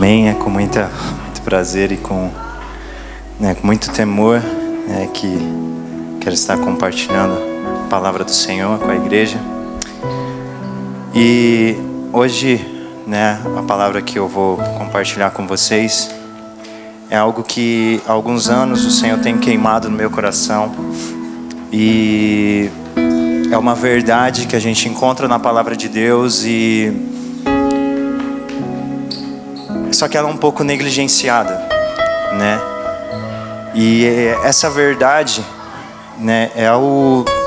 Amém. É com muito prazer e com muito temor que quero estar compartilhando a palavra do Senhor com a igreja. E hoje, a palavra que eu vou compartilhar com vocês é algo que há alguns anos o Senhor tem queimado no meu coração. E é uma verdade que a gente encontra na palavra de Deus, só que ela é um pouco negligenciada, E essa verdade,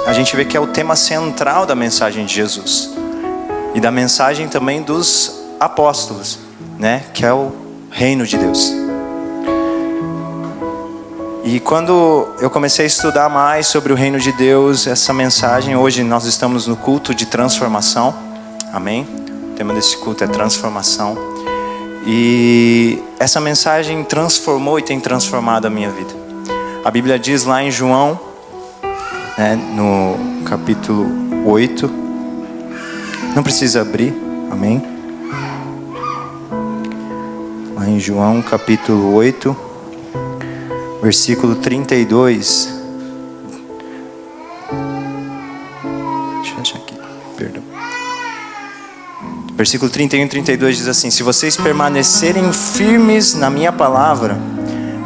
a gente vê que é o tema central da mensagem de Jesus e da mensagem também dos apóstolos, que é o reino de Deus. E quando eu comecei a estudar mais sobre o reino de Deus, essa mensagem, hoje nós estamos no culto de transformação, amém? O tema desse culto é transformação. E essa mensagem transformou e tem transformado a minha vida. A Bíblia diz lá em João, no capítulo 8, não precisa abrir, amém? Lá em João capítulo 8, versículo 32. Deixa eu achar aqui, perdão. Versículo 31 e 32 diz assim: se vocês permanecerem firmes na minha palavra,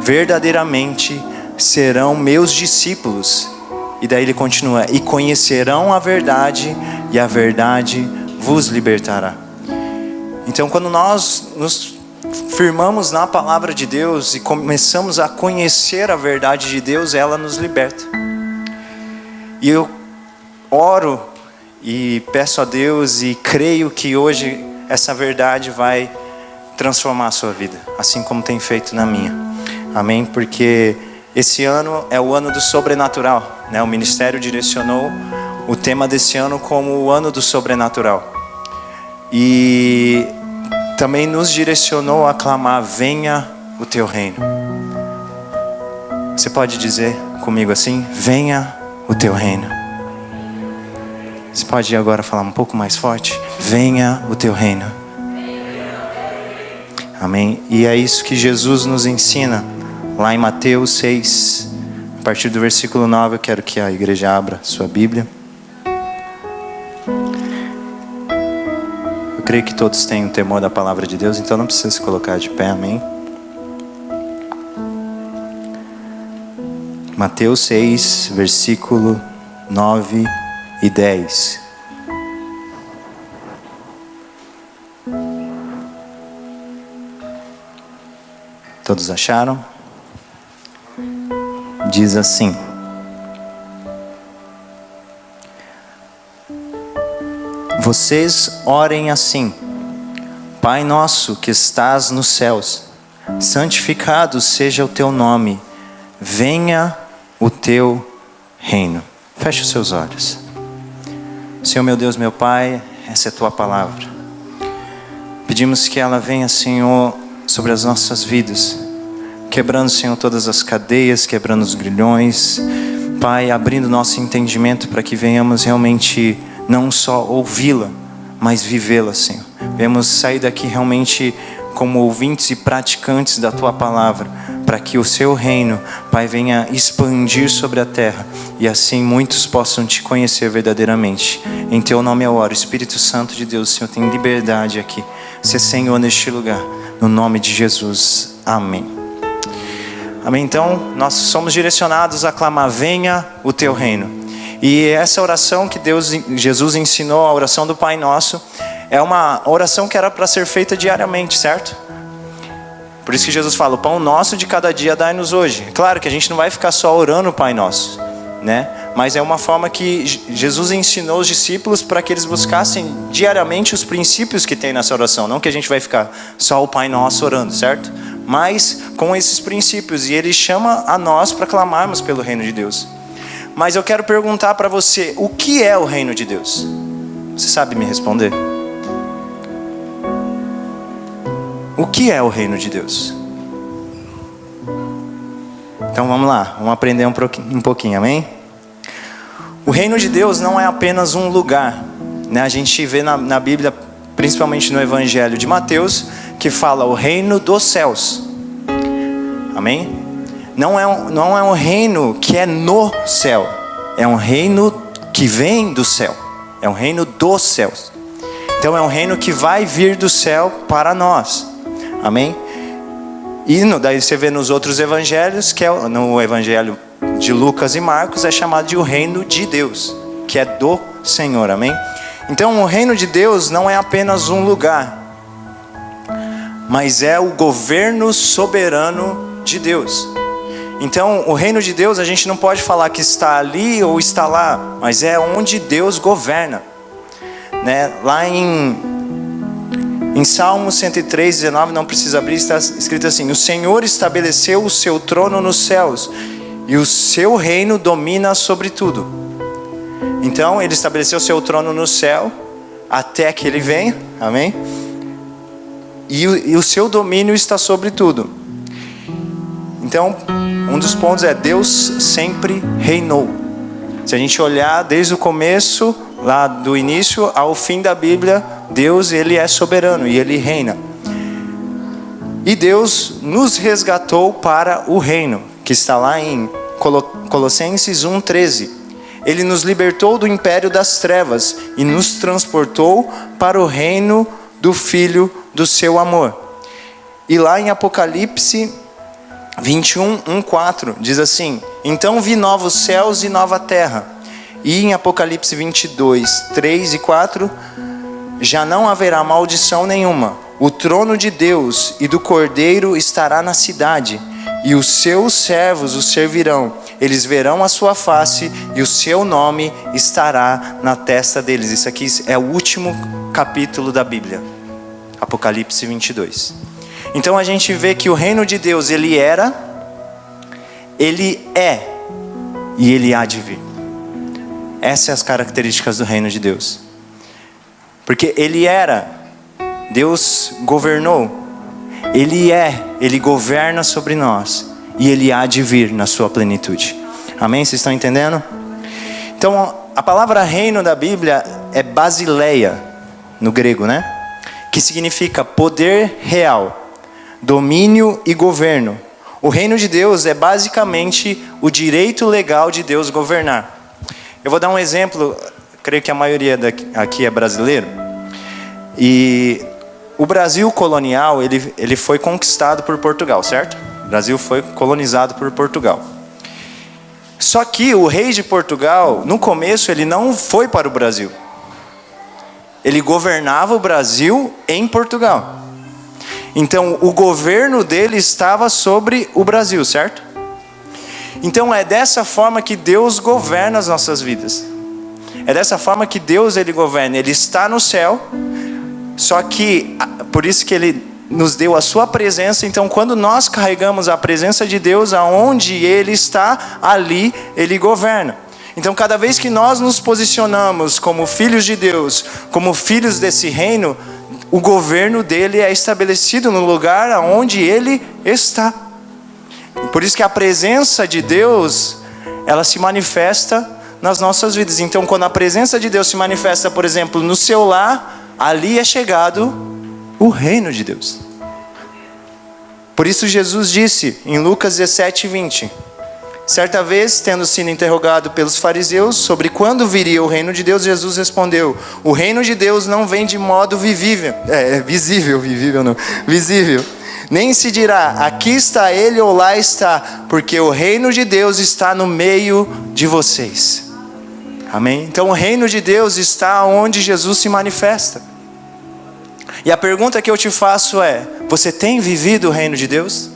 verdadeiramente serão meus discípulos. E daí ele continua: e conhecerão a verdade, e a verdade vos libertará. Então, quando nós nos firmamos na palavra de Deus e começamos a conhecer a verdade de Deus, ela nos liberta. E eu oro e peço a Deus e creio que hoje essa verdade vai transformar a sua vida, assim como tem feito na minha. Amém? Porque esse ano é o ano do sobrenatural, O ministério direcionou o tema desse ano como o ano do sobrenatural. E também nos direcionou a clamar: venha o teu reino. Você pode dizer comigo assim: venha o teu reino. Você pode agora falar um pouco mais forte: venha o teu reino. Amém? E é isso que Jesus nos ensina lá em Mateus 6, a partir do versículo 9. Eu quero que a igreja abra sua Bíblia. Eu creio que todos têm o temor da palavra de Deus, então não precisa se colocar de pé, amém? Mateus 6, versículo 9 e 10. Todos acharam? Diz assim: vocês orem assim: Pai nosso que estás nos céus, santificado seja o teu nome, venha o teu reino. Feche os seus olhos. Senhor, meu Deus, meu Pai, essa é a tua palavra. Pedimos que ela venha, Senhor, sobre as nossas vidas, quebrando, Senhor, todas as cadeias, quebrando os grilhões, Pai, abrindo nosso entendimento para que venhamos realmente não só ouvi-la, mas vivê-la, Senhor. Venhamos sair daqui realmente como ouvintes e praticantes da tua palavra, para que o seu reino, Pai, venha expandir sobre a terra e assim muitos possam te conhecer verdadeiramente. Em teu nome eu oro. Espírito Santo de Deus, Senhor, tem liberdade aqui. Ser Senhor neste lugar, no nome de Jesus, amém. Amém. Então nós somos direcionados a clamar: venha o teu reino. E essa oração que Jesus ensinou, a oração do Pai Nosso, é uma oração que era para ser feita diariamente, certo? Por isso que Jesus fala: o pão nosso de cada dia dai-nos hoje. É claro que a gente não vai ficar só orando o Pai Nosso, Mas é uma forma que Jesus ensinou os discípulos para que eles buscassem diariamente os princípios que tem nessa oração. Não que a gente vai ficar só o Pai Nosso orando, certo? Mas com esses princípios. E Ele chama a nós para clamarmos pelo reino de Deus. Mas eu quero perguntar para você: o que é o reino de Deus? Você sabe me responder? O que é o reino de Deus? Então vamos lá, vamos aprender um pouquinho, amém? O reino de Deus não é apenas um lugar, A gente vê na Bíblia, principalmente no Evangelho de Mateus, que fala o reino dos céus. Amém? Não é um reino que é no céu. É um reino que vem do céu. É um reino dos céus. Então é um reino que vai vir do céu para nós. Amém? E daí você vê nos outros evangelhos, que é no evangelho de Lucas e Marcos, é chamado de o reino de Deus, que é do Senhor. Amém? Então o reino de Deus não é apenas um lugar, mas é o governo soberano de Deus. Então o reino de Deus, a gente não pode falar que está ali ou está lá, mas é onde Deus governa, né? Lá em Salmo 103, 19, não precisa abrir, está escrito assim: o Senhor estabeleceu o seu trono nos céus, e o seu reino domina sobre tudo. Então ele estabeleceu o seu trono no céu, até que ele venha, amém? E o seu domínio está sobre tudo. Então, um dos pontos é: Deus sempre reinou. Se a gente olhar desde o começo, lá do início ao fim da Bíblia, Deus, ele é soberano e ele reina. E Deus nos resgatou para o reino, que está lá em Colossenses 1:13. Ele nos libertou do império das trevas e nos transportou para o reino do Filho do seu amor. E lá em Apocalipse 21, 1:4 diz assim: então vi novos céus e nova terra. E em Apocalipse 22, 3 e 4, já não haverá maldição nenhuma. O trono de Deus e do Cordeiro estará na cidade, e os seus servos o servirão. Eles verão a sua face, e o seu nome estará na testa deles. Isso aqui é o último capítulo da Bíblia, Apocalipse 22. Então a gente vê que o reino de Deus, ele era, ele é e ele há de vir. Essas são as características do reino de Deus. Porque ele era, Deus governou, ele é, ele governa sobre nós, e ele há de vir na sua plenitude. Amém? Vocês estão entendendo? Então a palavra reino da Bíblia é basileia, no grego, né? Que significa poder real, domínio e governo. O reino de Deus é basicamente o direito legal de Deus governar. Eu vou dar um exemplo, creio que a maioria aqui é brasileiro. E o Brasil colonial, ele foi conquistado por Portugal, certo? O Brasil foi colonizado por Portugal. Só que o rei de Portugal, no começo, ele não foi para o Brasil. Ele governava o Brasil em Portugal. Então o governo dele estava sobre o Brasil, certo? Então é dessa forma que Deus governa as nossas vidas. É dessa forma que Deus, ele governa. Ele está no céu, só que por isso que ele nos deu a sua presença. Então quando nós carregamos a presença de Deus, aonde ele está, ali ele governa. Então cada vez que nós nos posicionamos como filhos de Deus, como filhos desse reino, o governo dele é estabelecido no lugar aonde ele está. Por isso que a presença de Deus, ela se manifesta nas nossas vidas. Então quando a presença de Deus se manifesta, por exemplo, no seu lar, ali é chegado o reino de Deus. Por isso Jesus disse em Lucas 17, 20: certa vez, tendo sido interrogado pelos fariseus sobre quando viria o reino de Deus, Jesus respondeu: o reino de Deus não vem de modo visível, nem se dirá, aqui está ele ou lá está, porque o reino de Deus está no meio de vocês. Amém? Então o reino de Deus está onde Jesus se manifesta. E a pergunta que eu te faço é: você tem vivido o reino de Deus?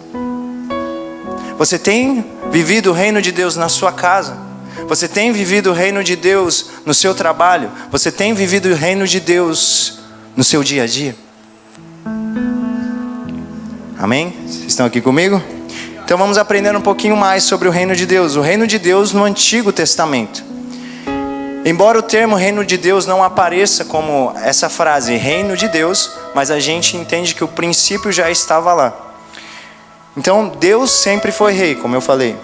Você tem vivido o reino de Deus na sua casa? Você tem vivido o reino de Deus no seu trabalho? Você tem vivido o reino de Deus no seu dia a dia? Amém? Vocês estão aqui comigo? Então vamos aprender um pouquinho mais sobre o reino de Deus. O reino de Deus no Antigo Testamento. Embora o termo reino de Deus não apareça como essa frase, reino de Deus, mas a gente entende que o princípio já estava lá. Então Deus sempre foi rei, como eu falei.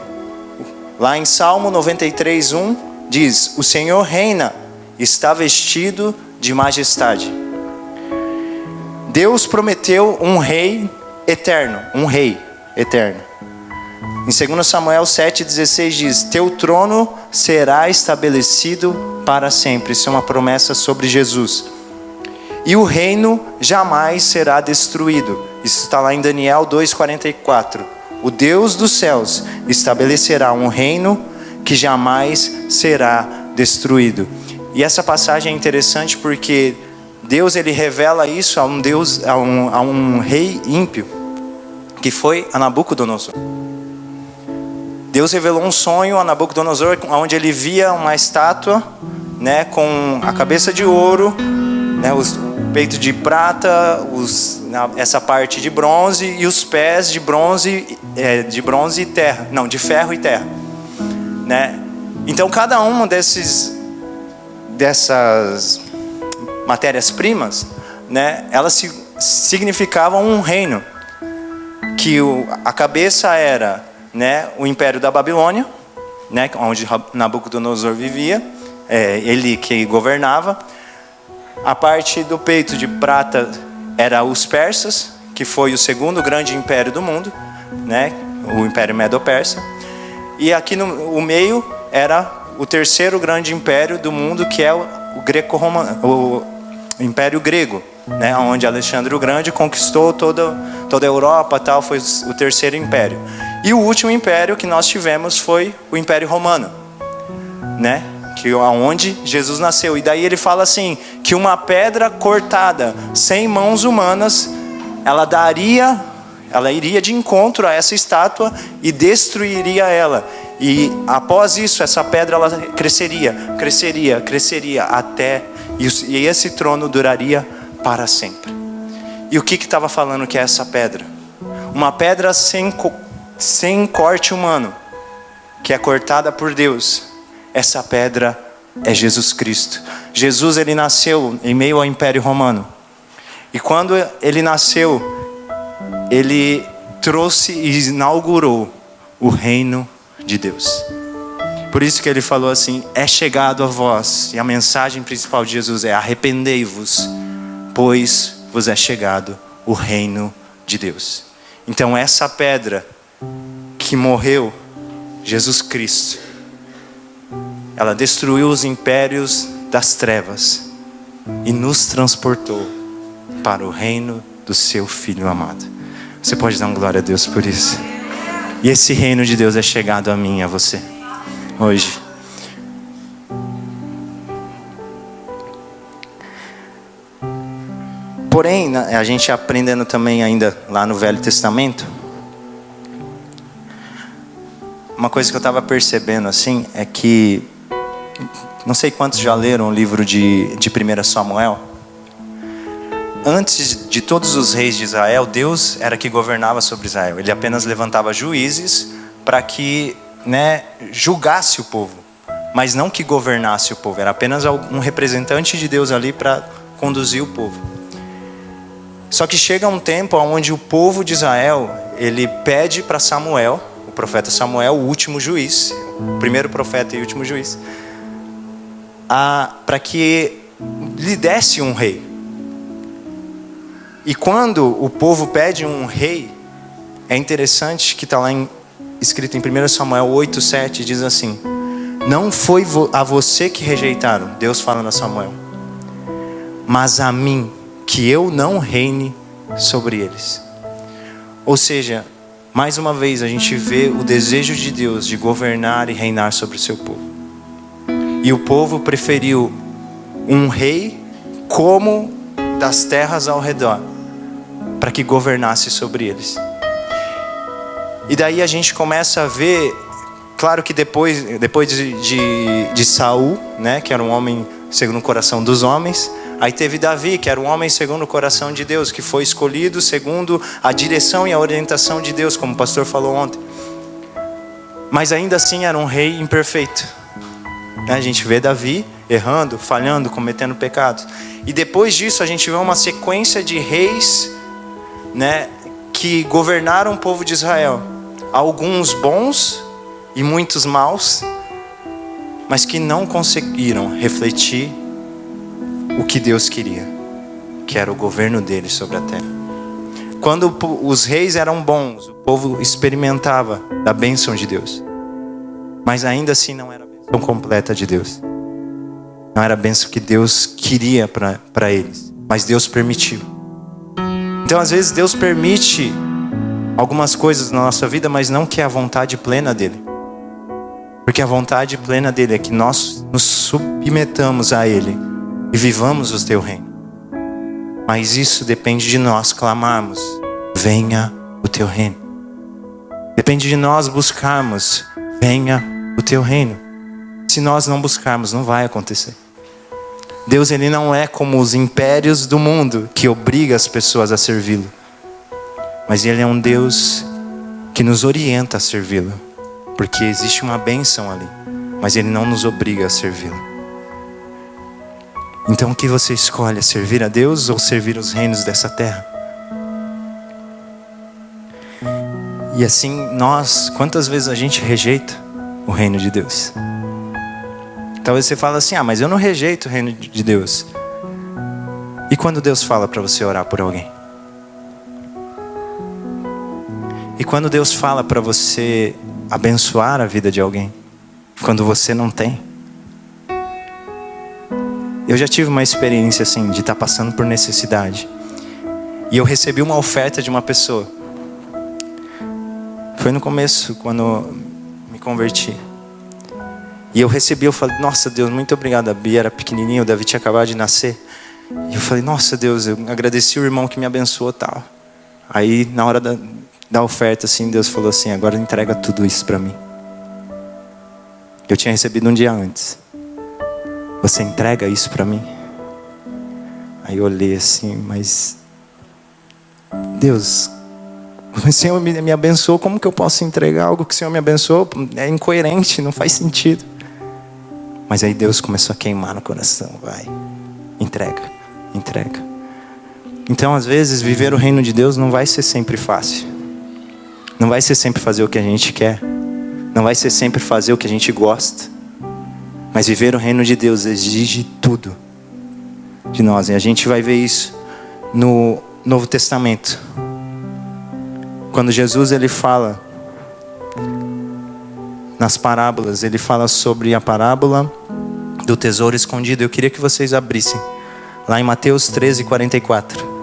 Lá em Salmo 93, 1 diz: o Senhor reina, está vestido de majestade. Deus prometeu um rei eterno, um rei eterno. Em 2 Samuel 7,16 diz: teu trono será estabelecido para sempre. Isso é uma promessa sobre Jesus. E o reino jamais será destruído. Isso está lá em Daniel 2,44. O Deus dos céus estabelecerá um reino que jamais será destruído. E essa passagem é interessante porque Deus, ele revela isso a um rei ímpio, que foi a Nabucodonosor. Deus revelou um sonho a Nabucodonosor, onde ele via uma estátua, né, com a cabeça de ouro, né, os peitos de prata, essa parte de bronze e os pés de bronze e terra, não, de ferro e terra, né? Então cada uma dessas matérias-primas, né, elas significavam um reino, que a cabeça era, né, o Império da Babilônia, né, onde Nabucodonosor vivia, ele que governava. A parte do peito de prata era os persas, que foi o segundo grande império do mundo, né, o Império Medo-Persa. E aqui no meio era o terceiro grande império do mundo, que é o greco-romano, o Império Grego, né, onde Alexandre o Grande conquistou toda a Europa, tal, foi o terceiro império. E o último império que nós tivemos foi o Império Romano, né, que é onde Jesus nasceu. E daí ele fala assim, que uma pedra cortada sem mãos humanas, ela iria de encontro a essa estátua e destruiria ela. E após isso, essa pedra ela cresceria até, e esse trono duraria para sempre. E o que estava falando que é essa pedra? Uma pedra sem corte humano, que é cortada por Deus. Essa pedra é Jesus Cristo. Jesus, ele nasceu em meio ao Império Romano. E quando ele nasceu, ele trouxe e inaugurou o reino de Deus. Por isso que ele falou assim: é chegado a vós. E a mensagem principal de Jesus é: arrependei-vos, pois vos é chegado o reino de Deus. Então essa pedra que morreu, Jesus Cristo, ela destruiu os impérios das trevas e nos transportou para o reino do seu Filho amado. Você pode dar uma glória a Deus por isso? E esse reino de Deus é chegado a mim e a você hoje. Porém, a gente aprendendo também ainda lá no Velho Testamento, uma coisa que eu estava percebendo assim é que, não sei quantos já leram o livro de 1 Samuel. Antes de todos os reis de Israel, Deus era que governava sobre Israel. Ele apenas levantava juízes para que, né, julgasse o povo, mas não que governasse o povo. Era apenas um representante de Deus ali para conduzir o povo. Só que chega um tempo onde o povo de Israel, ele pede para Samuel, o profeta Samuel, o último juiz, o primeiro profeta e último juiz, para que lhe desse um rei. E quando o povo pede um rei, é interessante que está lá escrito em 1 Samuel 8,7, diz assim: não foi a você que rejeitaram, Deus falando a Samuel, mas a mim, que eu não reine sobre eles. Ou seja, mais uma vez a gente vê o desejo de Deus de governar e reinar sobre o seu povo. E o povo preferiu um rei como das terras ao redor, para que governasse sobre eles. E daí a gente começa a ver, claro que depois de Saul, né, que era um homem segundo o coração dos homens, aí teve Davi, que era um homem segundo o coração de Deus, que foi escolhido segundo a direção e a orientação de Deus, como o pastor falou ontem. Mas ainda assim era um rei imperfeito. A gente vê Davi errando, falhando, cometendo pecados. E depois disso a gente vê uma sequência de reis, né, que governaram o povo de Israel. Alguns bons e muitos maus, mas que não conseguiram refletir o que Deus queria. que era o governo dele sobre a terra. Quando os reis eram bons, o povo experimentava da bênção de Deus. Mas ainda assim não era a bênção completa de Deus. Não era a bênção que Deus queria para eles. Mas Deus permitiu. Então às vezes Deus permite algumas coisas na nossa vida, mas não que é a vontade plena dele. Porque a vontade plena dele é que nós nos submetamos a ele e vivamos o teu reino. Mas isso depende de nós clamarmos: venha o teu reino. Depende de nós buscarmos: venha o teu reino. Se nós não buscarmos, não vai acontecer. Deus, ele não é como os impérios do mundo que obriga as pessoas a servi-lo. Mas ele é um Deus que nos orienta a servi-lo. Porque existe uma bênção ali, mas ele não nos obriga a servi-lo. Então o que você escolhe? Servir a Deus ou servir os reinos dessa terra? E assim quantas vezes a gente rejeita o reino de Deus? Talvez você fale assim: mas eu não rejeito o reino de Deus. E quando Deus fala para você orar por alguém? E quando Deus fala para você abençoar a vida de alguém? Quando você não tem? Eu já tive uma experiência assim, de estar passando por necessidade. E eu recebi uma oferta de uma pessoa. Foi no começo, quando me converti. E eu recebi, eu falei: nossa Deus, muito obrigado. A Bia era pequenininha, o Davi tinha acabado de nascer. E eu falei: nossa Deus, eu agradeci o irmão que me abençoou, tal. Aí na hora da oferta, assim, Deus falou assim: agora entrega tudo isso para mim. Eu tinha recebido um dia antes. Você entrega isso para mim? Aí eu olhei assim: mas Deus, o Senhor me abençoou, como que eu posso entregar algo que o Senhor me abençoou? É incoerente, não faz sentido. Mas aí Deus começou a queimar no coração: vai, entrega, entrega. Então às vezes viver o reino de Deus não vai ser sempre fácil. Não vai ser sempre fazer o que a gente quer. Não vai ser sempre fazer o que a gente gosta. Mas viver o reino de Deus exige tudo de nós. E a gente vai ver isso no Novo Testamento. Quando Jesus ele fala nas parábolas, ele fala sobre a parábola do tesouro escondido. Eu queria que vocês abrissem lá em Mateus 13:44.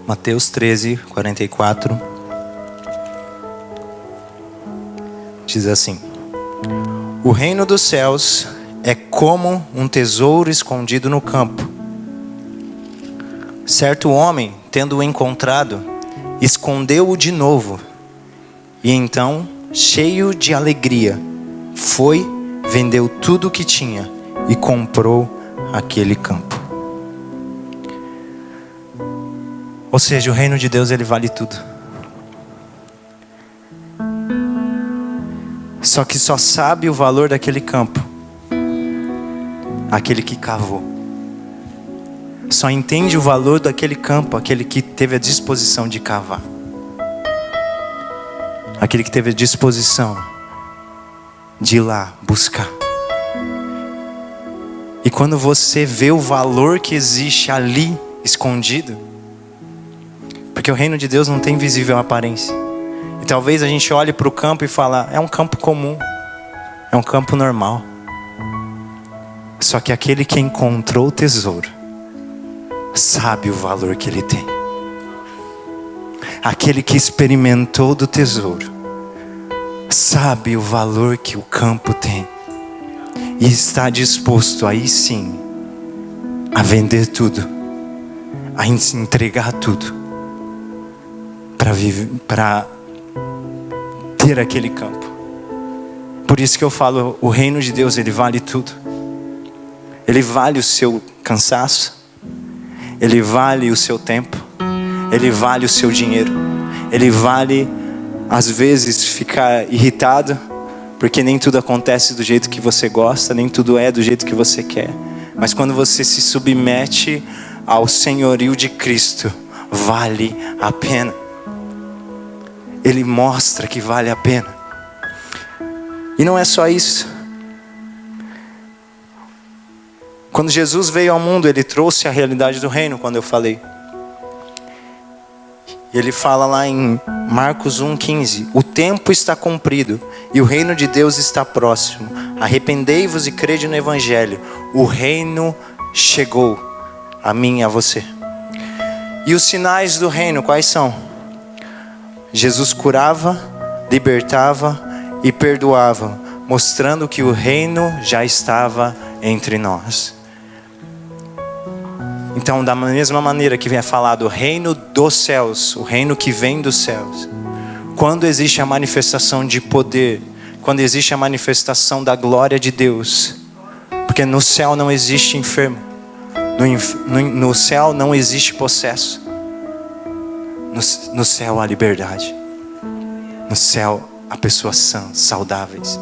Mateus 13:44 diz assim: o reino dos céus é como um tesouro escondido no campo. Certo homem, tendo-o encontrado, escondeu-o de novo. E então, cheio de alegria, foi, vendeu tudo o que tinha e comprou aquele campo. Ou seja, o reino de Deus, ele vale tudo. Só que só sabe o valor daquele campo aquele que cavou. Só entende o valor daquele campo aquele que teve a disposição de cavar. Aquele que teve a disposição de ir lá buscar. E quando você vê o valor que existe ali escondido, porque o reino de Deus não tem visível aparência. E talvez a gente olhe para o campo e fale: é um campo comum, é um campo normal. Só que aquele que encontrou o tesouro sabe o valor que ele tem. Aquele que experimentou do tesouro sabe o valor que o campo tem. E está disposto aí sim a vender tudo, a entregar tudo para ter aquele campo. Por isso que eu falo, o reino de Deus, ele vale tudo. Ele vale o seu cansaço, ele vale o seu tempo, ele vale o seu dinheiro, ele vale às vezes ficar irritado porque nem tudo acontece do jeito que você gosta, nem tudo é do jeito que você quer. Mas quando você se submete ao senhorio de Cristo, vale a pena. Ele mostra que vale a pena. E não é só isso. Quando Jesus veio ao mundo, Ele trouxe a realidade do reino, quando eu falei. Ele fala lá em Marcos 1,15: o tempo está cumprido e o reino de Deus está próximo. Arrependei-vos e crede no Evangelho. O reino chegou a mim e a você. E os sinais do reino quais são? Jesus curava, libertava e perdoava, mostrando que o reino já estava entre nós. Então, da mesma maneira que é falado o reino dos céus, o reino que vem dos céus, quando existe a manifestação de poder, quando existe a manifestação da glória de Deus, porque no céu não existe enfermo, no céu não existe possesso, no céu há liberdade, no céu há pessoas sãs, saudáveis.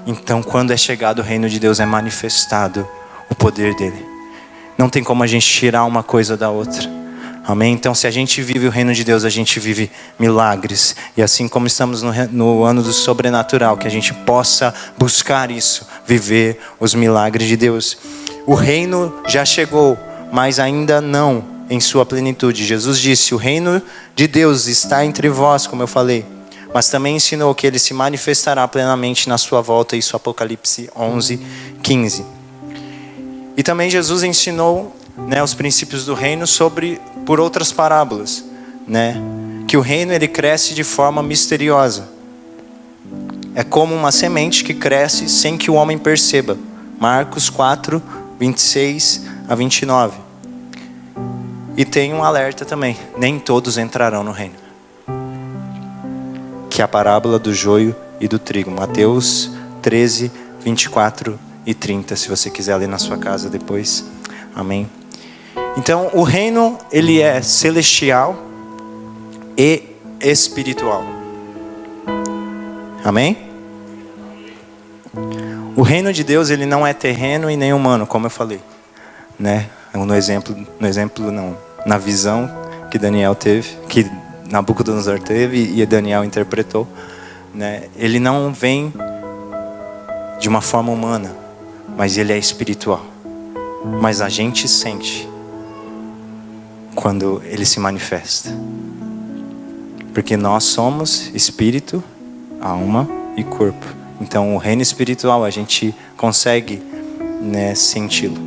Então, quando é chegado o reino de Deus, é manifestado o poder dele. Não tem como a gente tirar uma coisa da outra. Amém? Então, se a gente vive o reino de Deus, a gente vive milagres. E assim como estamos no ano do sobrenatural, que a gente possa buscar isso, viver os milagres de Deus. O reino já chegou, mas ainda não em sua plenitude. Jesus disse: o reino de Deus está entre vós, como eu falei. Mas também ensinou que ele se manifestará plenamente na sua volta. Isso, Apocalipse 11:15. E também Jesus ensinou, os princípios do reino por outras parábolas, que o reino ele cresce de forma misteriosa. É como uma semente que cresce sem que o homem perceba. Marcos 4:26-29. E tem um alerta também: nem todos entrarão no reino, que é a parábola do joio e do trigo. Mateus 13:24 e 30, se você quiser ler na sua casa depois. Amém? Então, o reino, ele é celestial e espiritual. Amém? O reino de Deus, ele não é terreno e nem humano, como eu falei, na visão que Daniel teve, que Nabucodonosor teve e Daniel interpretou, ele não vem de uma forma humana, mas ele é espiritual. Mas a gente sente quando ele se manifesta, porque nós somos espírito, alma e corpo. Então o reino espiritual a gente consegue senti-lo.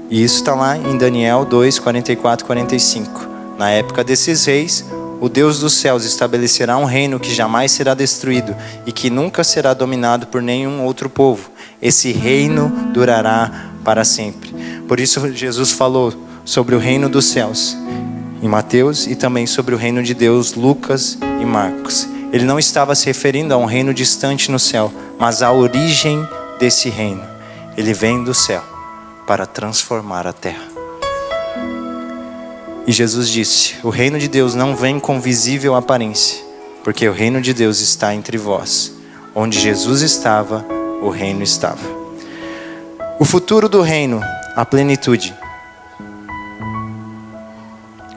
E isso está lá em Daniel 2:44-45. Na época desses reis, o Deus dos céus estabelecerá um reino que jamais será destruído e que nunca será dominado por nenhum outro povo. Esse reino durará para sempre. Por isso Jesus falou sobre o reino dos céus em Mateus e também sobre o reino de Deus, Lucas e Marcos. Ele não estava se referindo a um reino distante no céu, mas à origem desse reino. Ele vem do céu para transformar a terra. E Jesus disse: o reino de Deus não vem com visível aparência, porque o reino de Deus está entre vós. Onde Jesus estava, o reino estava. O futuro do reino, a plenitude.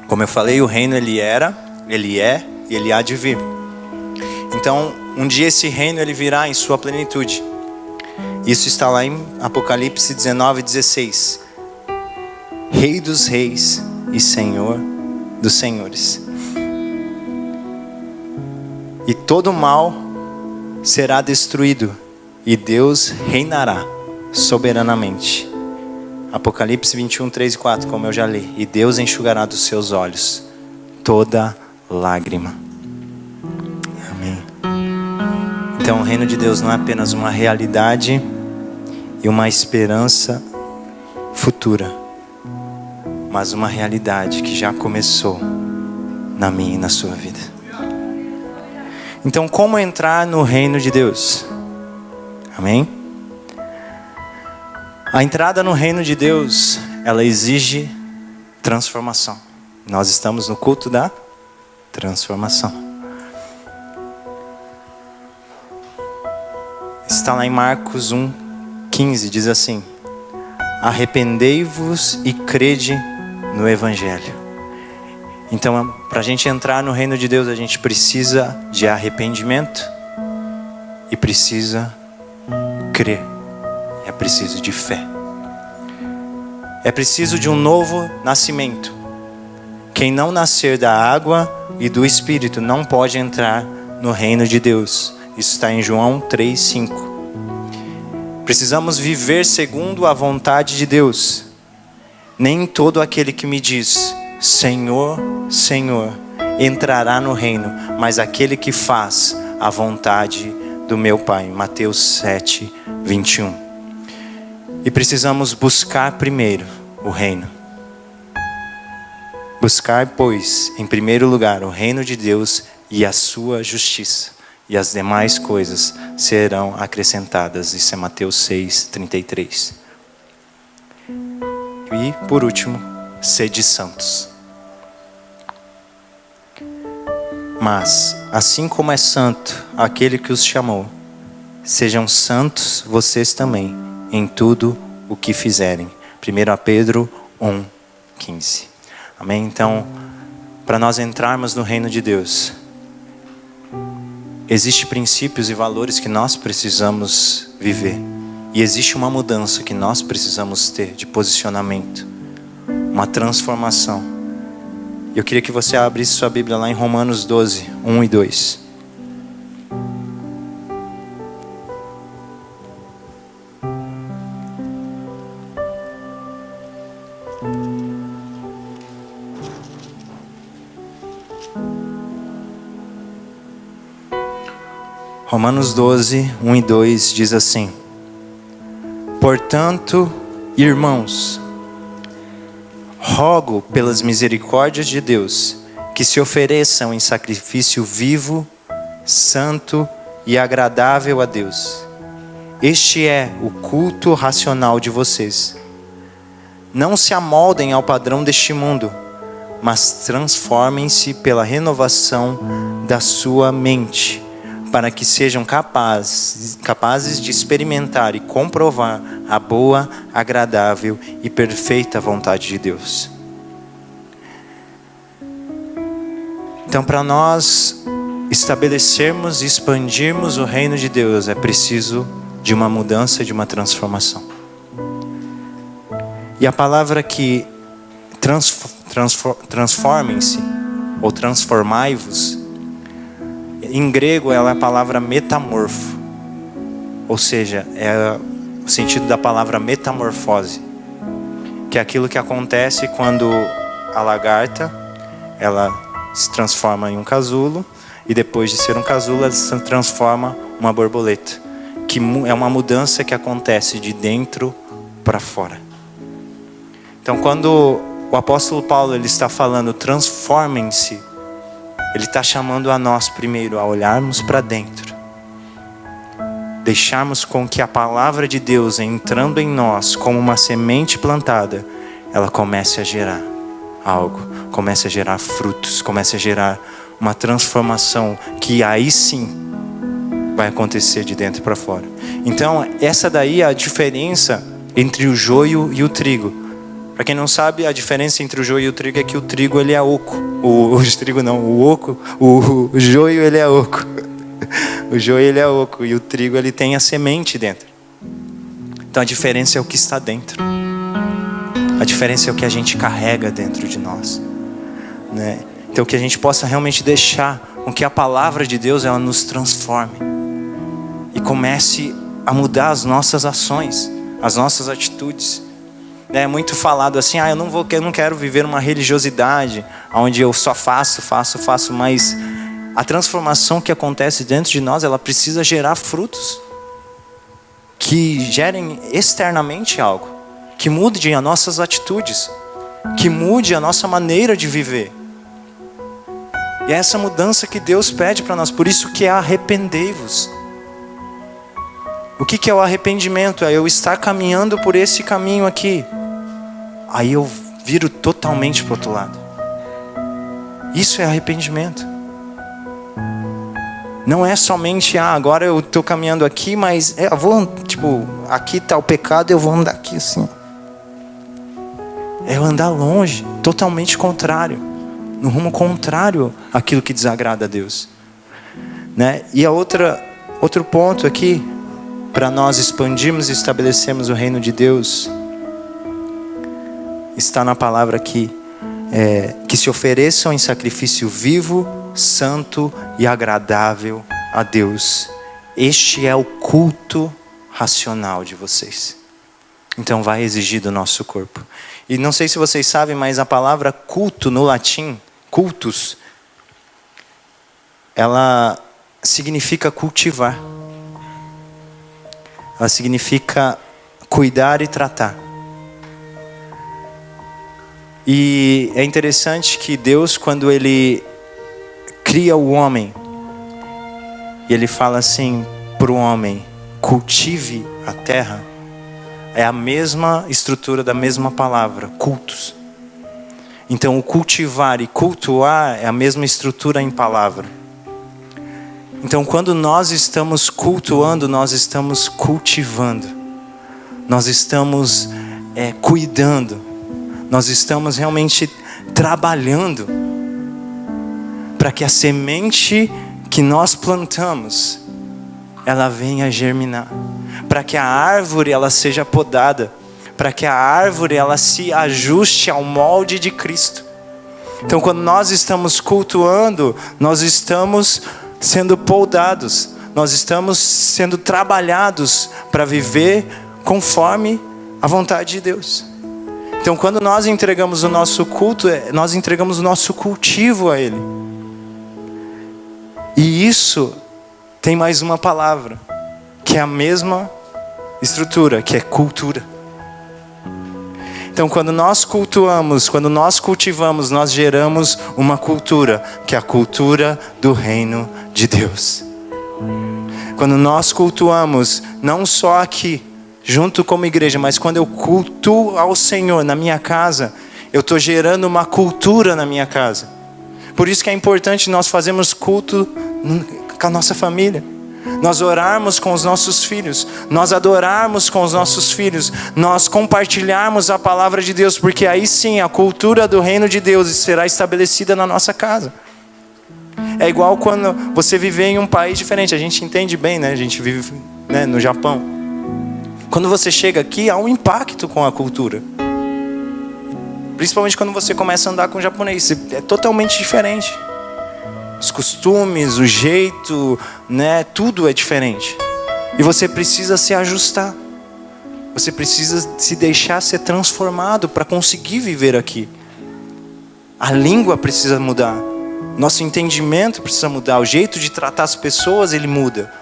Como eu falei, o reino ele era, ele é e ele há de vir. Então, um dia esse reino ele virá em sua plenitude. Isso está lá em Apocalipse 19:16. Rei dos reis e Senhor dos senhores. E todo mal será destruído e Deus reinará soberanamente. Apocalipse 21:3-4, como eu já li. E Deus enxugará dos seus olhos toda lágrima. Amém. Então o reino de Deus não é apenas uma realidade e uma esperança futura, mas uma realidade que já começou na minha e na sua vida. Então, como entrar no reino de Deus? Amém? A entrada no reino de Deus, ela exige transformação. Nós estamos no culto da transformação. Está lá em Marcos 1:15, diz assim: arrependei-vos e crede no Evangelho. Então, para a gente entrar no reino de Deus, a gente precisa de arrependimento e precisa crer. É preciso de fé. É preciso de um novo nascimento. Quem não nascer da água e do Espírito não pode entrar no reino de Deus. Isso está em João 3:5. Precisamos viver segundo a vontade de Deus. Nem todo aquele que me diz Senhor, Senhor, entrará no reino, mas aquele que faz a vontade do meu Pai. Mateus 7:21. E precisamos buscar primeiro o reino. Buscar, pois, em primeiro lugar o reino de Deus e a sua justiça, e as demais coisas serão acrescentadas. Isso é Mateus 6:33. E, por último, sede santos. Mas, assim como é santo aquele que os chamou, sejam santos vocês também em tudo o que fizerem. 1 Pedro 1:15. Amém? Então, para nós entrarmos no reino de Deus, existem princípios e valores que nós precisamos viver. E existe uma mudança que nós precisamos ter de posicionamento. Uma transformação. Eu queria que você abrisse sua Bíblia lá em Romanos 12, 1 e 2. Romanos 12, 1 e 2 diz assim: Portanto, irmãos, rogo pelas misericórdias de Deus que se ofereçam em sacrifício vivo, santo e agradável a Deus. Este é o culto racional de vocês. Não se amoldem ao padrão deste mundo, mas transformem-se pela renovação da sua mente, para que sejam capazes de experimentar e comprovar a boa, agradável e perfeita vontade de Deus. Então, para nós estabelecermos e expandirmos o reino de Deus, é preciso de uma mudança, de uma transformação. E a palavra aqui, transformem-se, ou transformai-vos, em grego ela é a palavra metamorfo, ou seja, é o sentido da palavra metamorfose, que é aquilo que acontece quando a lagarta ela se transforma em um casulo, e depois de ser um casulo ela se transforma em uma borboleta, que é uma mudança que acontece de dentro para fora. Então, quando o apóstolo Paulo ele está falando transformem-se, ele está chamando a nós primeiro a olharmos para dentro, deixarmos com que a palavra de Deus entrando em nós como uma semente plantada, ela comece a gerar algo, comece a gerar frutos, comece a gerar uma transformação que aí sim vai acontecer de dentro para fora. Então essa daí é a diferença entre o joio e o trigo. Para quem não sabe, a diferença entre o joio e o trigo é que o trigo ele é oco. O joio ele é oco. O joio ele é oco e o trigo ele tem a semente dentro. Então a diferença é o que está dentro. A diferença é o que a gente carrega dentro de nós, né? Então que a gente possa realmente deixar com que a palavra de Deus ela nos transforme e comece a mudar as nossas ações, as nossas atitudes. É muito falado assim, eu não quero viver uma religiosidade onde eu só faço, mas a transformação que acontece dentro de nós, ela precisa gerar frutos que gerem externamente algo, que mude as nossas atitudes, que mude a nossa maneira de viver. E é essa mudança que Deus pede para nós, por isso que é arrependei-vos. O que é o arrependimento? É eu estar caminhando por esse caminho aqui, aí eu viro totalmente para o outro lado. Isso é arrependimento. Não é somente, agora eu estou caminhando aqui, mas eu vou, aqui está o pecado, eu vou andar aqui assim. é andar longe, totalmente contrário, no rumo contrário àquilo que desagrada a Deus, né? E outro ponto aqui, para nós expandirmos e estabelecermos o reino de Deus, está na palavra aqui, que se ofereçam em sacrifício vivo, santo e agradável a Deus. Este é o culto racional de vocês. Então vai exigir do nosso corpo. E não sei se vocês sabem, mas a palavra culto no latim, cultus, ela significa cultivar. Ela significa cuidar e tratar. E é interessante que Deus, quando Ele cria o homem, e Ele fala assim para o homem: cultive a terra, é a mesma estrutura da mesma palavra, cultus. Então o cultivar e cultuar é a mesma estrutura em palavra. Então quando nós estamos cultuando, nós estamos cultivando, nós estamos cuidando, nós estamos realmente trabalhando para que a semente que nós plantamos, ela venha germinar, para que a árvore ela seja podada, para que a árvore ela se ajuste ao molde de Cristo. Então quando nós estamos cultuando, nós estamos sendo podados, nós estamos sendo trabalhados para viver conforme a vontade de Deus. Então quando nós entregamos o nosso culto, nós entregamos o nosso cultivo a Ele. E isso tem mais uma palavra, que é a mesma estrutura, que é cultura. Então quando nós cultuamos, quando nós cultivamos, nós geramos uma cultura, que é a cultura do reino de Deus. Quando nós cultuamos, não só aqui, junto como igreja, mas quando eu cultuo ao Senhor na minha casa, eu estou gerando uma cultura na minha casa. Por isso que é importante nós fazermos culto com a nossa família, nós orarmos com os nossos filhos, nós adorarmos com os nossos filhos, nós compartilharmos a palavra de Deus, porque aí sim a cultura do reino de Deus será estabelecida na nossa casa. É igual quando você vive em um país diferente, a gente entende bem, né? A gente vive, né, no Japão. Quando você chega aqui, há um impacto com a cultura. Principalmente quando você começa a andar com o japonês, é totalmente diferente. Os costumes, o jeito, né, tudo é diferente. E você precisa se ajustar. Você precisa se deixar ser transformado para conseguir viver aqui. A língua precisa mudar. Nosso entendimento precisa mudar. O jeito de tratar as pessoas, ele muda.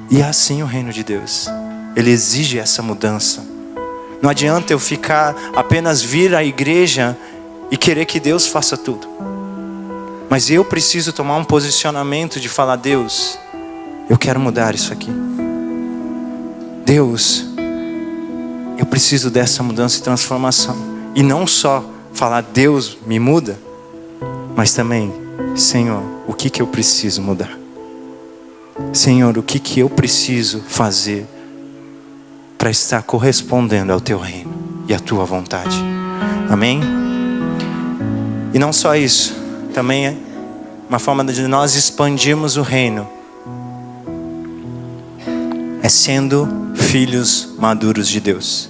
E é assim o reino de Deus. Ele exige essa mudança. Não adianta eu ficar apenas vir à igreja e querer que Deus faça tudo. Mas eu preciso tomar um posicionamento de falar: Deus, eu quero mudar isso aqui. Deus, eu preciso dessa mudança e transformação. E não só falar: Deus, me muda, mas também: Senhor, o que eu preciso mudar? Senhor, o que eu preciso fazer para estar correspondendo ao Teu reino e à Tua vontade? Amém? E não só isso, também é uma forma de nós expandirmos o reino, é sendo filhos maduros de Deus.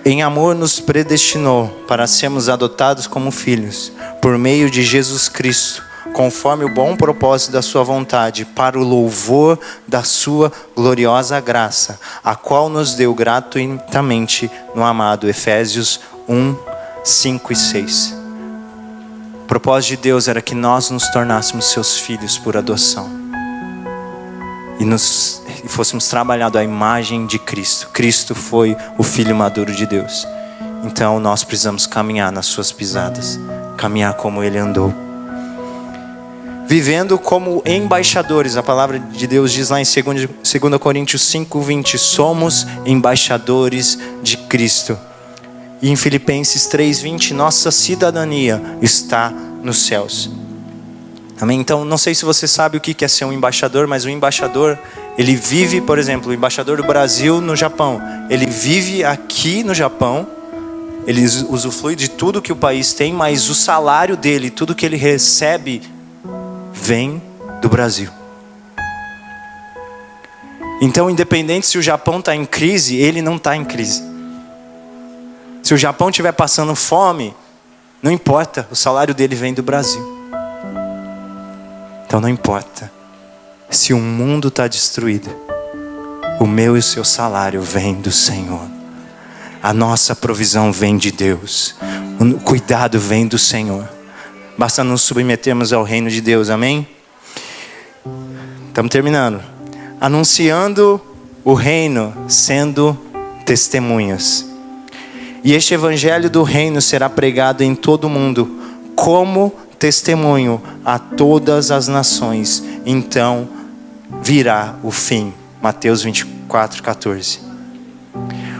Em amor nos predestinou para sermos adotados como filhos, por meio de Jesus Cristo, conforme o bom propósito da sua vontade, para o louvor da sua gloriosa graça, a qual nos deu gratuitamente no amado. Efésios 1, 5 e 6. O propósito de Deus era que nós nos tornássemos seus filhos por adoção. E fôssemos trabalhados à imagem de Cristo. Cristo foi o Filho maduro de Deus. Então nós precisamos caminhar nas suas pisadas, caminhar como Ele andou. Vivendo como embaixadores, a palavra de Deus diz lá em 2 Coríntios 5:20, somos embaixadores de Cristo. E em Filipenses 3:20, nossa cidadania está nos céus. Amém? Então, não sei se você sabe o que é ser um embaixador, mas o embaixador, ele vive, por exemplo, o embaixador do Brasil no Japão. Ele vive aqui no Japão, ele usufrui de tudo que o país tem, mas o salário dele, tudo que ele recebe, vem do Brasil. Então, independente se o Japão está em crise, ele não está em crise. Se o Japão estiver passando fome, não importa, o salário dele vem do Brasil. Então não importa se o mundo está destruído, o meu e o seu salário vem do Senhor. A nossa provisão vem de Deus. O cuidado vem do Senhor. Basta nos submetermos ao reino de Deus, amém? Estamos terminando. Anunciando o reino, sendo testemunhas. E este evangelho do reino será pregado em todo o mundo, como testemunho a todas as nações. Então virá o fim. Mateus 24:14.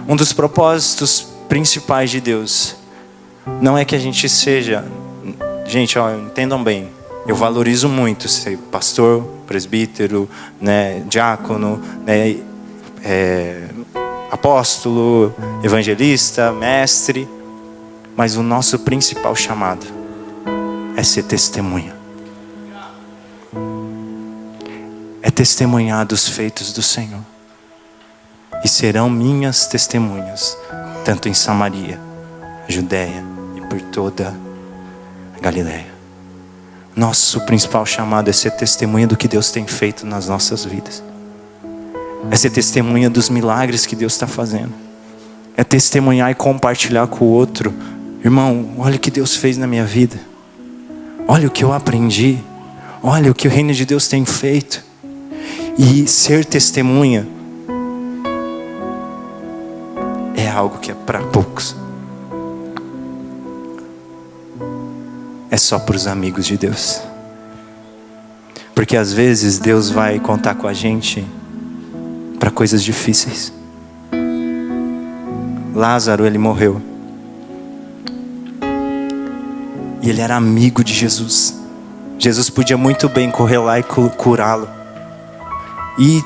Um dos propósitos principais de Deus não é que a gente seja... Gente, entendam bem. Eu valorizo muito ser pastor, presbítero, né, diácono, né, apóstolo, evangelista, mestre. Mas o nosso principal chamado é ser testemunha. É testemunhar dos feitos do Senhor. E serão minhas testemunhas, tanto em Samaria, Judéia e por toda a Galileia. Nosso principal chamado é ser testemunha do que Deus tem feito nas nossas vidas. É ser testemunha dos milagres que Deus está fazendo. É testemunhar e compartilhar com o outro. Irmão, olha o que Deus fez na minha vida. Olha o que eu aprendi. Olha o que o reino de Deus tem feito. E ser testemunha é algo que é para poucos. É só para os amigos de Deus. Porque às vezes Deus vai contar com a gente para coisas difíceis. Lázaro, ele morreu. E ele era amigo de Jesus. Jesus podia muito bem correr lá e curá-lo. E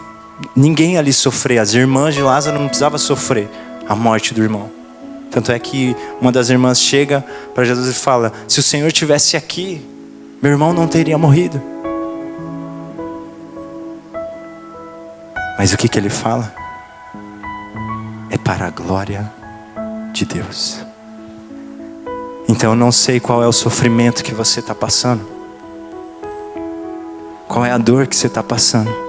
ninguém ali sofrer. As irmãs de Lázaro não precisavam sofrer a morte do irmão. Tanto é que uma das irmãs chega para Jesus e fala: se o Senhor estivesse aqui, meu irmão não teria morrido. Mas o que ele fala? É para a glória de Deus. Então eu não sei qual é o sofrimento que você está passando. Qual é a dor que você está passando.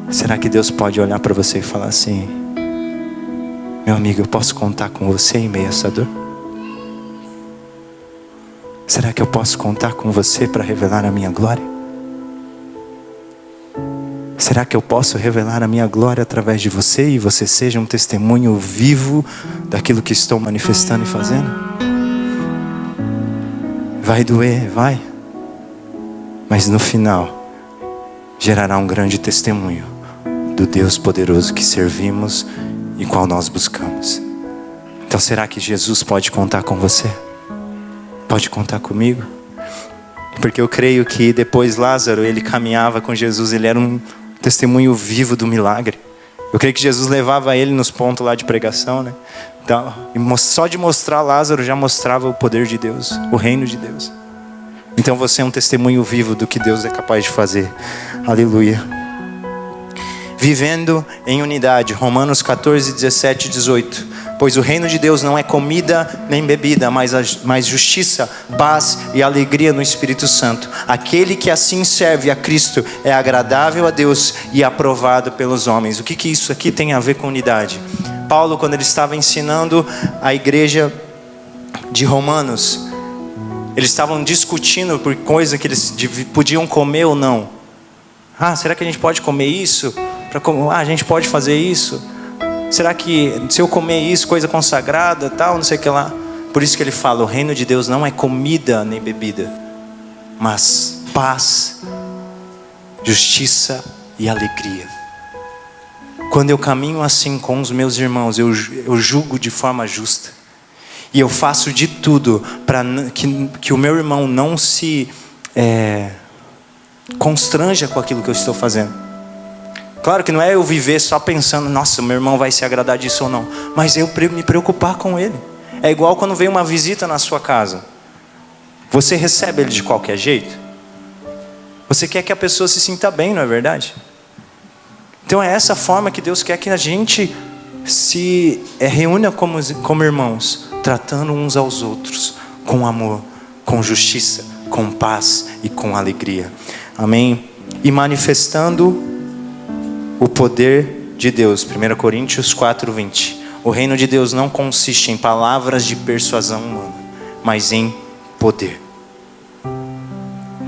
Será que Deus pode olhar para você e falar assim: meu amigo, eu posso contar com você em meio a essa dor? Será que eu posso contar com você para revelar a minha glória? Será que eu posso revelar a minha glória através de você e você seja um testemunho vivo daquilo que estou manifestando e fazendo? Vai doer, vai. Mas no final gerará um grande testemunho do Deus poderoso que servimos e qual nós buscamos. Então será que Jesus pode contar com você? Pode contar comigo? Porque eu creio que depois Lázaro, ele caminhava com Jesus, ele era um testemunho vivo do milagre. Eu creio que Jesus levava ele nos pontos lá de pregação, né? Então, só de mostrar Lázaro já mostrava o poder de Deus, o reino de Deus. Então você é um testemunho vivo do que Deus é capaz de fazer. Aleluia. Vivendo em unidade. Romanos 14, 17 e 18. Pois o reino de Deus não é comida nem bebida, mas justiça, paz e alegria no Espírito Santo. Aquele que assim serve a Cristo é agradável a Deus e aprovado pelos homens. O que isso aqui tem a ver com unidade? Paulo, quando ele estava ensinando a igreja de Romanos, eles estavam discutindo por coisa que eles podiam comer ou não. Será que a gente pode comer isso? A gente pode fazer isso? Será que se eu comer isso, coisa consagrada, tal, não sei o que lá. Por isso que ele fala, o reino de Deus não é comida nem bebida, mas paz, justiça e alegria. Quando eu caminho assim com os meus irmãos, eu julgo de forma justa. E eu faço de tudo para que o meu irmão não se constranja com aquilo que eu estou fazendo. Claro que não é eu viver só pensando, nossa, meu irmão vai se agradar disso ou não. Mas eu me preocupar com ele. É igual quando vem uma visita na sua casa. Você recebe ele de qualquer jeito? Você quer que a pessoa se sinta bem, não é verdade? Então é essa forma que Deus quer que a gente se reúna como irmãos, tratando uns aos outros com amor, com justiça, com paz e com alegria. Amém? E manifestando o poder de Deus. 1 Coríntios 4:20. O reino de Deus não consiste em palavras de persuasão humana, mas em poder.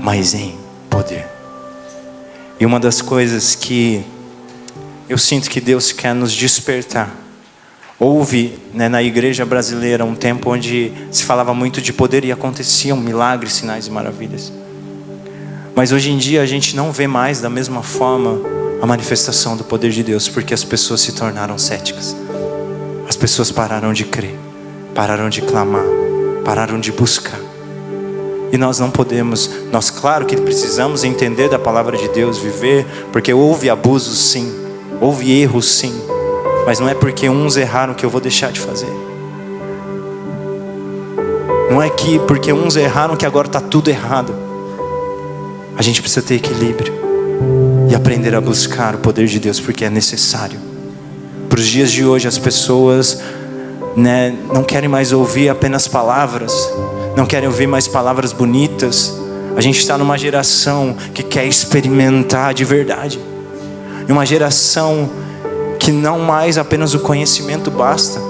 Mas em poder. E uma das coisas que eu sinto que Deus quer nos despertar. Houve, na igreja brasileira um tempo onde se falava muito de poder e aconteciam milagres, sinais e maravilhas. Mas hoje em dia a gente não vê mais da mesma forma a manifestação do poder de Deus, porque as pessoas se tornaram céticas. As pessoas pararam de crer, pararam de clamar, pararam de buscar. E nós não podemos, nós claro que precisamos entender da palavra de Deus, viver, porque houve abusos sim, houve erros sim, mas não é porque uns erraram que eu vou deixar de fazer. Não é que porque uns erraram que agora está tudo errado. A gente precisa ter equilíbrio e aprender a buscar o poder de Deus, porque é necessário. Para os dias de hoje as pessoas não querem mais ouvir apenas palavras, não querem ouvir mais palavras bonitas. A gente está numa geração que quer experimentar de verdade, e uma geração que não mais apenas o conhecimento basta.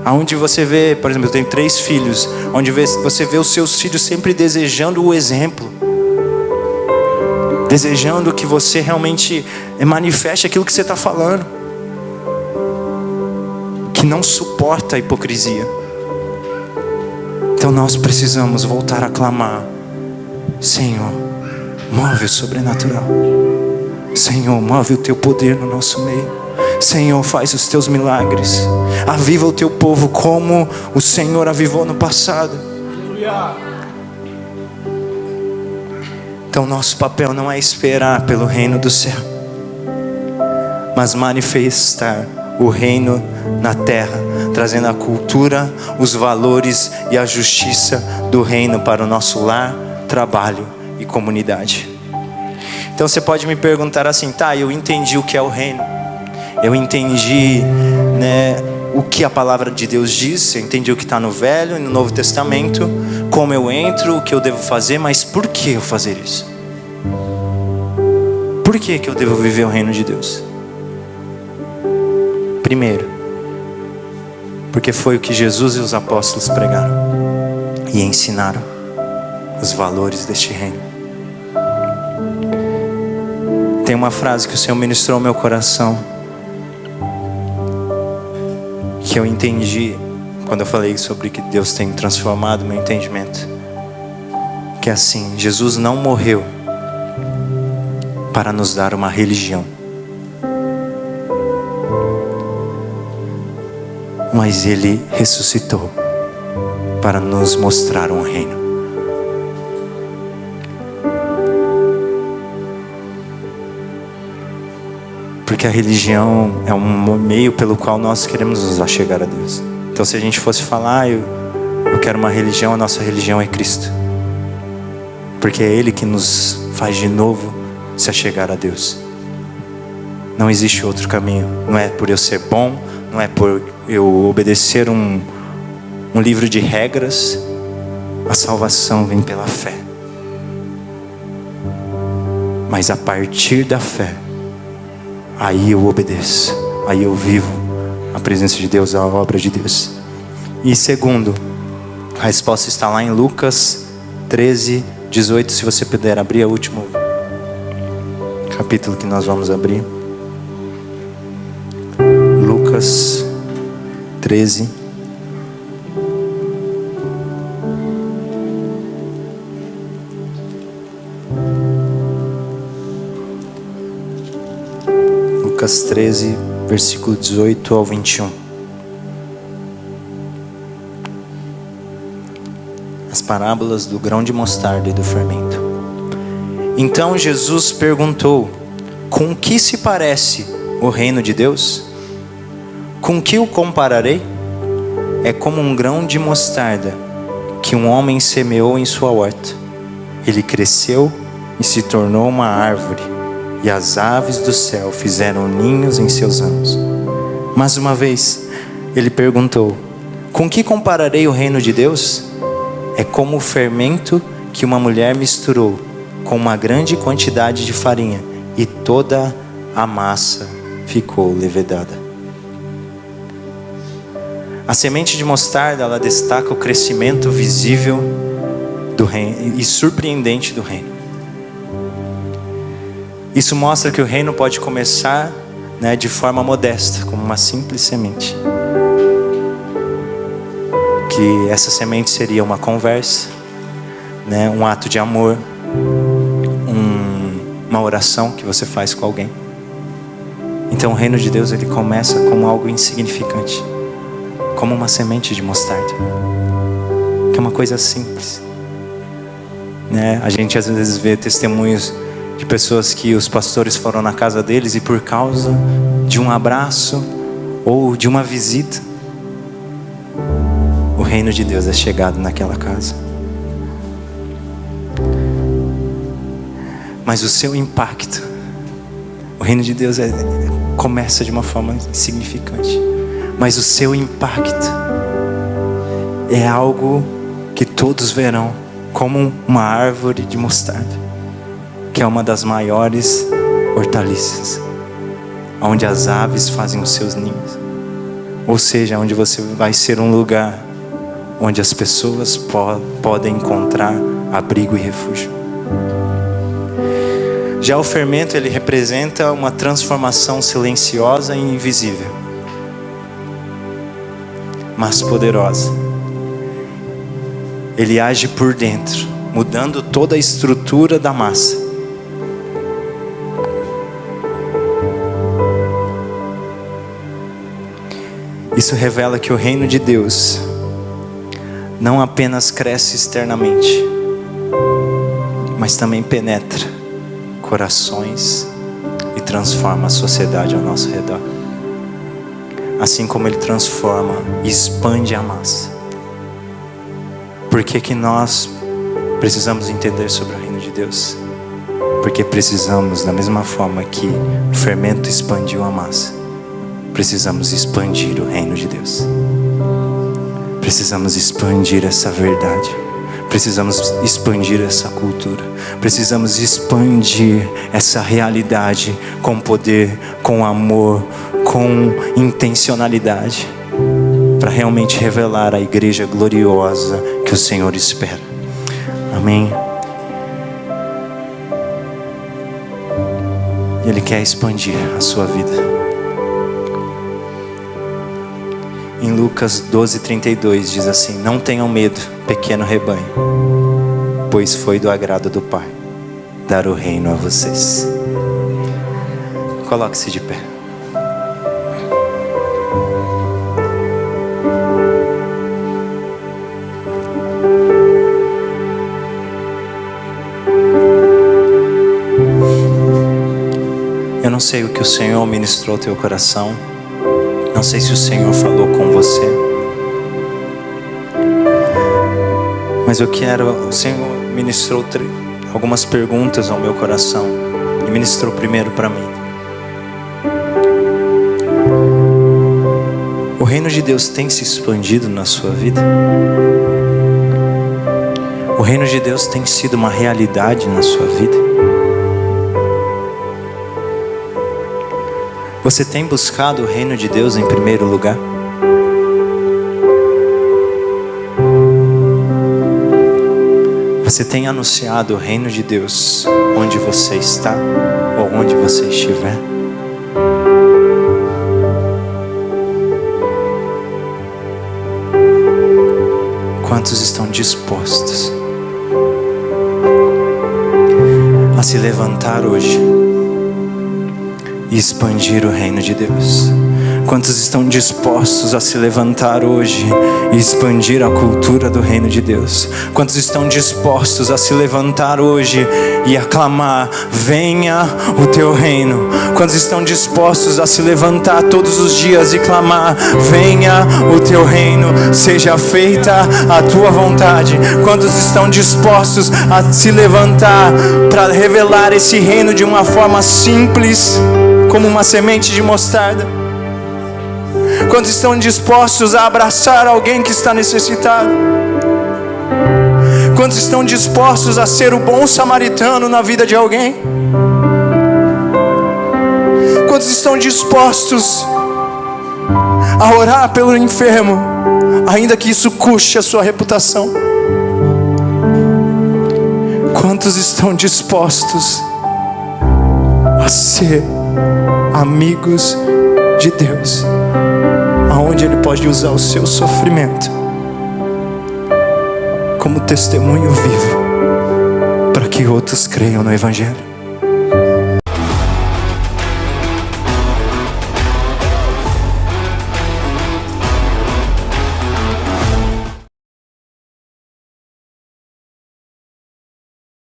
Aonde você vê, por exemplo, eu tenho 3 filhos, onde você vê os seus filhos sempre desejando o exemplo, desejando que você realmente manifeste aquilo que você está falando, que não suporta a hipocrisia. Então nós precisamos voltar a clamar: Senhor, move o sobrenatural. Senhor, move o teu poder no nosso meio. Senhor, faz os teus milagres. Aviva o teu povo como o Senhor avivou no passado. Então nosso papel não é esperar pelo reino do céu, mas manifestar o reino na terra, trazendo a cultura, os valores e a justiça do reino para o nosso lar, trabalho e comunidade. Então você pode me perguntar assim: tá, eu entendi o que é o reino, eu entendi o que a palavra de Deus diz, eu entendi o que está no Velho e no Novo Testamento, como eu entro, o que eu devo fazer, mas por que eu fazer isso? Por que eu devo viver o reino de Deus? Primeiro, porque foi o que Jesus e os apóstolos pregaram e ensinaram, os valores deste reino. Tem uma frase que o Senhor ministrou ao meu coração, que eu entendi quando eu falei sobre que Deus tem transformado meu entendimento, que é assim: Jesus não morreu para nos dar uma religião, mas Ele ressuscitou para nos mostrar um reino. Porque a religião é um meio pelo qual nós queremos nos achegar a Deus. Então se a gente fosse falar, eu quero uma religião, a nossa religião é Cristo. Porque é Ele que nos faz de novo se achegar a Deus. Não existe outro caminho. Não é por eu ser bom, não é por eu obedecer um livro de regras. A salvação vem pela fé. Mas a partir da fé, aí eu obedeço, aí eu vivo a presença de Deus, a obra de Deus. E segundo, a resposta está lá em Lucas 13:18. Se você puder abrir o último capítulo que nós vamos abrir. Lucas 13. Lucas 13, versículo 18 ao 21. parábolas do grão de mostarda e do fermento. Então Jesus perguntou: com que se parece o reino de Deus? Com que o compararei? É como um grão de mostarda que um homem semeou em sua horta. Ele cresceu e se tornou uma árvore, e as aves do céu fizeram ninhos em seus ramos. Mais uma vez, ele perguntou: com que compararei o reino de Deus? É como o fermento que uma mulher misturou com uma grande quantidade de farinha, e toda a massa ficou levedada. A semente de mostarda, ela destaca o crescimento visível do reino e surpreendente do reino. Isso mostra que o reino pode começar, de forma modesta, como uma simples semente. Que essa semente seria uma conversa, um ato de amor, uma oração que você faz com alguém. Então o reino de Deus, ele começa como algo insignificante, como uma semente de mostarda, que é uma coisa simples. A gente às vezes vê testemunhos de pessoas que os pastores foram na casa deles e por causa de um abraço ou de uma visita, o reino de Deus é chegado naquela casa. Mas o seu impacto, o reino de Deus começa de uma forma insignificante, mas o seu impacto é algo que todos verão, como uma árvore de mostarda, que é uma das maiores hortaliças, onde as aves fazem os seus ninhos. Ou seja, onde você vai ser um lugar onde as pessoas podem encontrar abrigo e refúgio. Já o fermento, ele representa uma transformação silenciosa e invisível, mas poderosa. Ele age por dentro, mudando toda a estrutura da massa. Isso revela que o reino de Deus não apenas cresce externamente, mas também penetra corações e transforma a sociedade ao nosso redor. Assim como ele transforma e expande a massa. Por que nós precisamos entender sobre o reino de Deus? Porque precisamos, da mesma forma que o fermento expandiu a massa, precisamos expandir o reino de Deus. Precisamos expandir essa verdade. Precisamos expandir essa cultura. Precisamos expandir essa realidade com poder, com amor, com intencionalidade, para realmente revelar a igreja gloriosa que o Senhor espera. Amém. Ele quer expandir a sua vida. Em Lucas 12:32 diz assim: não tenham medo, pequeno rebanho, pois foi do agrado do Pai dar o reino a vocês. Coloque-se de pé. Eu não sei o que o Senhor ministrou ao teu coração. Não sei se o Senhor falou com você, mas o Senhor ministrou algumas perguntas ao meu coração e ministrou primeiro para mim. O reino de Deus tem se expandido na sua vida? O reino de Deus tem sido uma realidade na sua vida? Você tem buscado o reino de Deus em primeiro lugar? Você tem anunciado o reino de Deus onde você está ou onde você estiver? Quantos estão dispostos a se levantar hoje e expandir o reino de Deus? Quantos estão dispostos a se levantar hoje e expandir a cultura do reino de Deus? Quantos estão dispostos a se levantar hoje e aclamar: venha o teu reino? Quantos estão dispostos a se levantar todos os dias e clamar: venha o teu reino, seja feita a tua vontade? Quantos estão dispostos a se levantar para revelar esse reino de uma forma simples, como uma semente de mostarda? Quantos estão dispostos a abraçar alguém que está necessitado? Quantos estão dispostos a ser o bom samaritano na vida de alguém? Quantos estão dispostos a orar pelo enfermo, ainda que isso custe a sua reputação? Quantos estão dispostos a ser amigos de Deus, aonde Ele pode usar o seu sofrimento como testemunho vivo para que outros creiam no Evangelho?